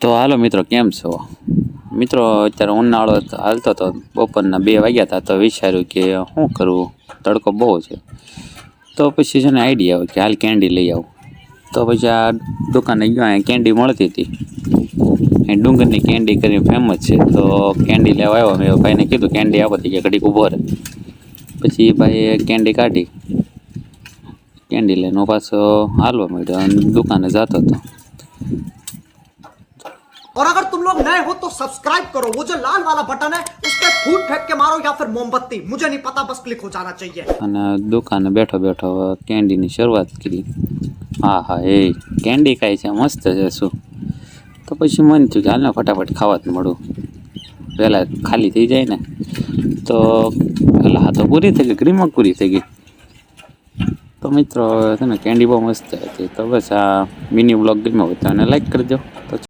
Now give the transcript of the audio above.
તો હાલો મિત્રો, કેમ છો મિત્રો? અત્યારે ઉનાળો હાલતો તો બપોરના 2 વાગ્યા હતા, તો વિચાર્યું કે શું કરવું, તડકો બહુ છે. તો પછી છે ને આઈડિયા આવ્યો કે હાલ કેન્ડી લઈ આવું. તો પછી આ દુકાને ગયો, અહીંયા કેન્ડી મળતી હતી, અહીં ડુંગરની કેન્ડી કરીને ફેમસ છે. તો કેન્ડી લેવા આવ્યો. મેં ભાઈને કીધું કેન્ડી આપો, કે ઘડીક ઊભો રહે. પછી ભાઈએ કેન્ડી કાઢી, કેન્ડી લઈને પાછો હાલવા માંડ્યો અને દુકાને જતો હતો. और अगर तुम लोग नए हो तो सब्सक्राइब करो, वो जो लाल वाला बटन है उस पर फूट फेंक के मारो या फिर मोमबत्ती, मुझे नहीं पता, बस क्लिक हो जाना चाहिए. અને દુકાને બેઠો બેઠો કેન્ડીની શરૂઆત કરી. હા એ કેન્ડી ખાય છે, મસ્ત છે શું. તો પછી મન થયું કે હાલને ફટાફટ ખાવા જ મળું, પહેલાં ખાલી થઈ જાય ને. તો પહેલાં હા તો પૂરી થઈ ગઈ, ક્રીમક પૂરી થઈ ગઈ. તો મિત્રો છે ને કેન્ડી બહુ મસ્ત હતી. તો બસ આ મિની બ્લોગ ગમ્યો હોય તો એને લાઈક કરી દો.